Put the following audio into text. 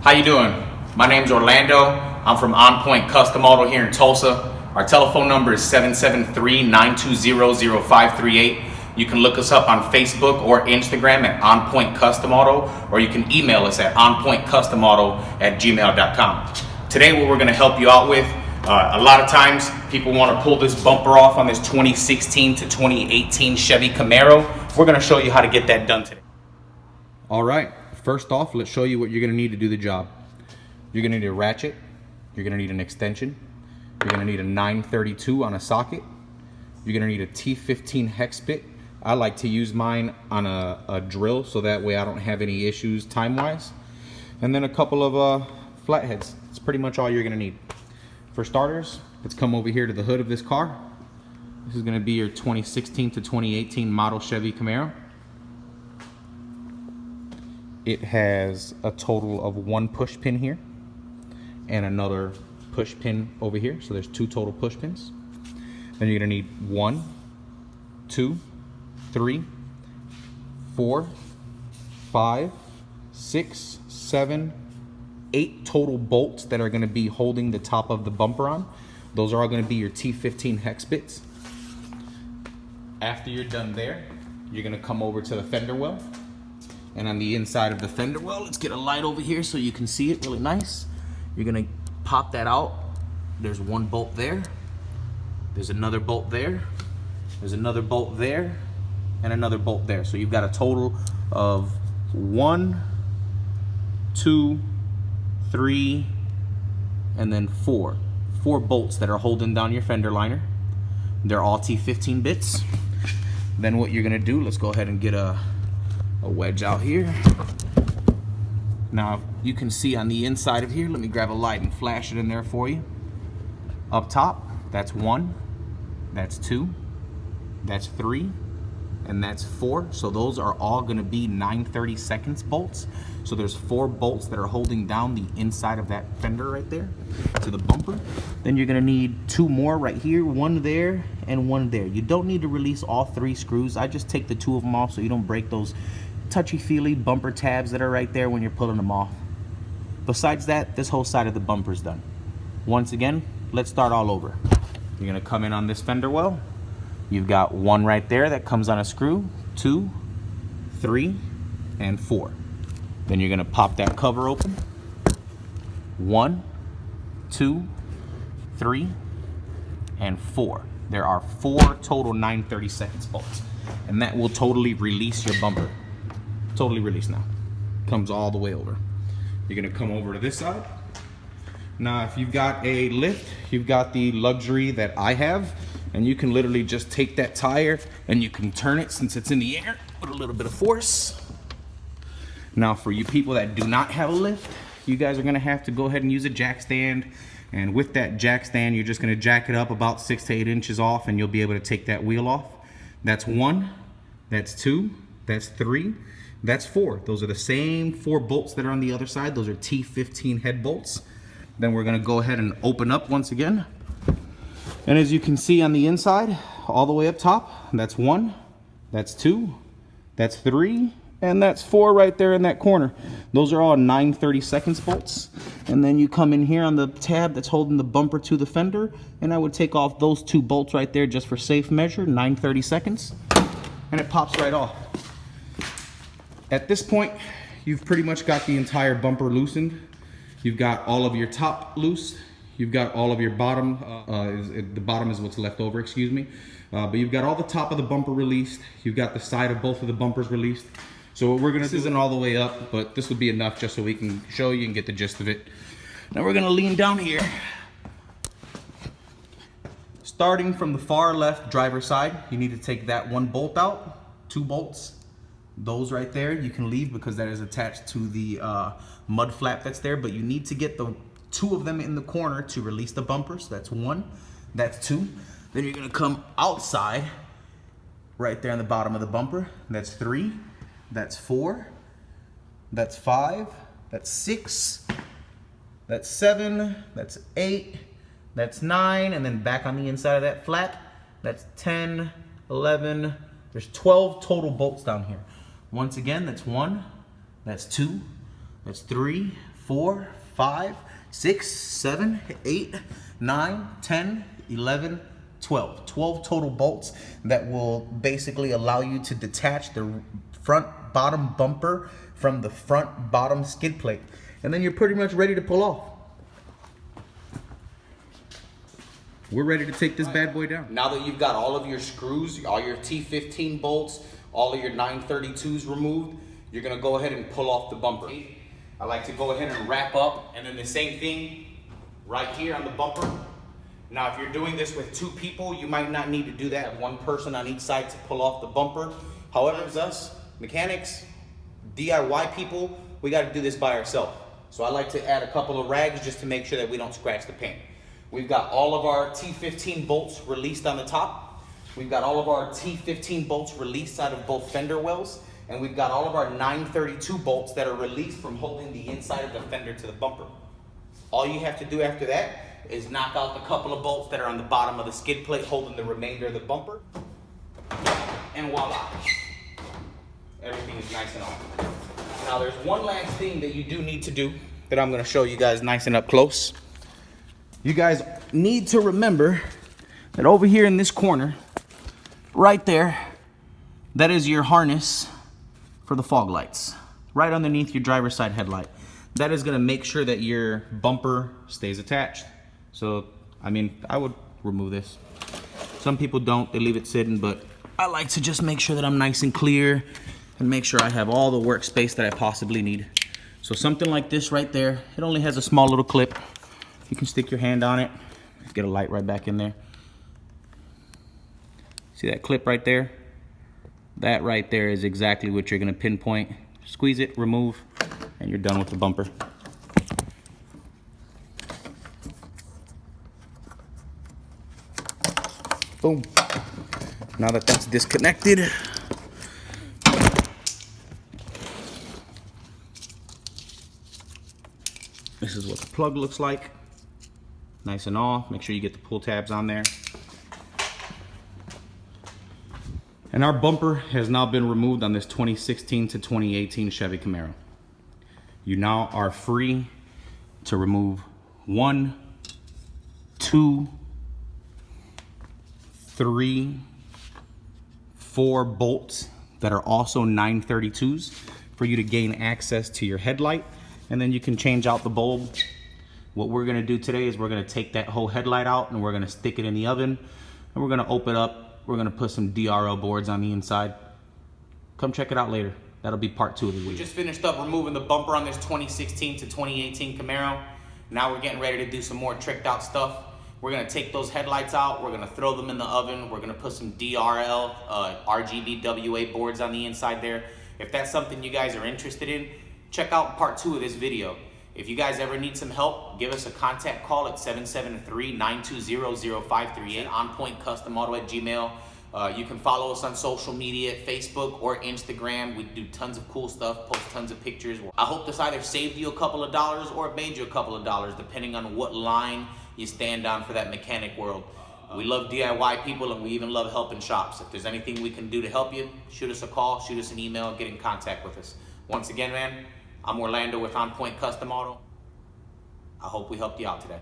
How you doing? My name's Orlando. I'm from On Point Custom Auto here in Tulsa. Our telephone number is 773-920-0538. You can look us up on Facebook or Instagram at On Point Custom Auto, or you can email us at onpointcustomauto@gmail.com. Today what we're going to help you out with, a lot of times people want to pull this bumper off on this 2016 to 2018 Chevy Camaro. We're going to show you how to get that done today. All right, first off, let's show you what you're going to need to do the job. You're going to need a ratchet, you're going to need an extension, you're going to need a 932 on a socket, you're going to need a T15 hex bit. I like to use mine on a drill so that way I don't have any issues time-wise. And then a couple of flatheads. That's pretty much all you're going to need. For starters, let's come over here to the hood of this car. This is going to be your 2016 to 2018 model Chevy Camaro. It has a total of one push pin here and another push pin over here. So there's two total push pins. Then you're going to need 1, 2, 3, 4, 5, 6, 7, 8 total bolts that are going to be holding the top of the bumper on. Those are all going to be your T15 hex bits. After you're done there, you're going to come over to the fender well. And on the inside of the fender well, let's get a light over here so you can see it really nice. You're going to pop that out. There's one bolt there. There's another bolt there. There's another bolt there. And another bolt there. So you've got a total of 1, 2, 3, and then 4 bolts that are holding down your fender liner. They're all T15 bits. Then what you're gonna do, let's go ahead and get a wedge out here. Now you can see on the inside of here, let me grab a light and flash it in there for you. Up top, that's 1, that's 2, that's 3, and that's 4. So those are all going to be 9/32 bolts. So there's 4 bolts that are holding down the inside of that fender right there to the bumper. Then you're going to need 2 more right here, 1 there and 1 there. You don't need to release all 3 screws. I just take the 2 of them off so you don't break those touchy-feely bumper tabs that are right there when you're pulling them off. Besides that, this whole side of the bumper is done. Once again, let's start all over. You're going to come in on this fender well. You've got 1 right there that comes on a screw, 2, 3, and 4. Then you're gonna pop that cover open. 1, 2, 3, and 4. There are 4 total 9/32 bolts. And that will totally release your bumper. Totally release now. Comes all the way over. You're gonna come over to this side. Now, if you've got a lift, you've got the luxury that I have, and you can literally just take that tire and you can turn it since it's in the air with a little bit of force. Now, for you people that do not have a lift, you guys are gonna have to go ahead and use a jack stand. And with that jack stand, you're just gonna jack it up about 6 to 8 inches off and you'll be able to take that wheel off. That's 1, that's 2, that's 3, that's 4. Those are the same 4 bolts that are on the other side. Those are T15 head bolts. Then we're gonna go ahead and open up once again. And as you can see on the inside, all the way up top, that's 1, that's 2, that's 3, and that's 4 right there in that corner. Those are all 9/32 bolts. And then you come in here on the tab that's holding the bumper to the fender, and I would take off those 2 bolts right there just for safe measure, 9/32, and it pops right off. At this point, you've pretty much got the entire bumper loosened. You've got all of your top loose. You've got all of your bottom, the bottom is what's left over, excuse me. But you've got all the top of the bumper released. You've got the side of both of the bumpers released. So what we're gonna do, this isn't all the way up, but this will be enough just so we can show you and get the gist of it. Now we're gonna lean down here. Starting from the far left driver's side, you need to take that 1 bolt out, 2 bolts. Those right there you can leave because that is attached to the mud flap that's there, but you need to get the 2 of them in the corner to release the bumper. So that's 1, that's 2. Then you're gonna come outside right there on the bottom of the bumper. That's 3, that's 4, that's 5, that's 6, that's 7, that's 8, that's 9, and then back on the inside of that flap, that's 10, 11, there's 12 total bolts down here. Once again, that's 1, that's 2, that's 3, 4, 5, 6, 7, 8, 9, 10, 11, 12. 12 total bolts that will basically allow you to detach the front bottom bumper from the front bottom skid plate. And then you're pretty much ready to pull off. We're ready to take this bad boy down. Now that you've got all of your screws, all your T15 bolts, all of your 932s removed, you're gonna go ahead and pull off the bumper. I like to go ahead and wrap up, and then the same thing right here on the bumper. Now, if you're doing this with 2 people, you might not need to do that. One person on each side to pull off the bumper. However, as us, mechanics, DIY people, we gotta do this by ourselves. So I like to add a couple of rags just to make sure that we don't scratch the paint. We've got all of our T15 bolts released on the top. We've got all of our T15 bolts released out of both fender wells. And we've got all of our 932 bolts that are released from holding the inside of the fender to the bumper. All you have to do after that is knock out the couple of bolts that are on the bottom of the skid plate holding the remainder of the bumper. And voila. Everything is nice and on. Now there's one last thing that you do need to do that I'm gonna show you guys nice and up close. You guys need to remember that over here in this corner, right there, that is your harness for the fog lights. Right underneath your driver's side headlight. That is gonna make sure that your bumper stays attached. So, I mean, I would remove this. Some people don't, they leave it sitting, but I like to just make sure that I'm nice and clear and make sure I have all the workspace that I possibly need. So something like this right there, it only has a small little clip. You can stick your hand on it, get a light right back in there. See that clip right there? That right there is exactly what you're gonna pinpoint. Squeeze it, remove, and you're done with the bumper. Boom. Now that that's disconnected, this is what the plug looks like. Nice and all. Make sure you get the pull tabs on there. And our bumper has now been removed on this 2016 to 2018 Chevy Camaro. You now are free to remove 1, 2, 3, 4 bolts that are also 932s for you to gain access to your headlight. And then you can change out the bulb. What we're gonna do today is we're gonna take that whole headlight out and we're gonna stick it in the oven and we're gonna open it up. We're gonna put some DRL boards on the inside. Come check it out later. That'll be part 2 of the video. We just finished up removing the bumper on this 2016 to 2018 Camaro. Now we're getting ready to do some more tricked out stuff. We're gonna take those headlights out. We're gonna throw them in the oven. We're gonna put some DRL, RGB WA boards on the inside there. If that's something you guys are interested in, check out part 2 of this video. If you guys ever need some help, give us a contact call at 773-920-0538, onpointcustomauto@gmail. You can follow us on social media, Facebook or Instagram. We do tons of cool stuff, post tons of pictures. I hope this either saved you a couple of dollars or it made you a couple of dollars, depending on what line you stand on for that mechanic world. We love DIY people and we even love helping shops. If there's anything we can do to help you, shoot us a call, shoot us an email, get in contact with us. Once again, man, I'm Orlando with On Point Custom Auto. I hope we helped you out today.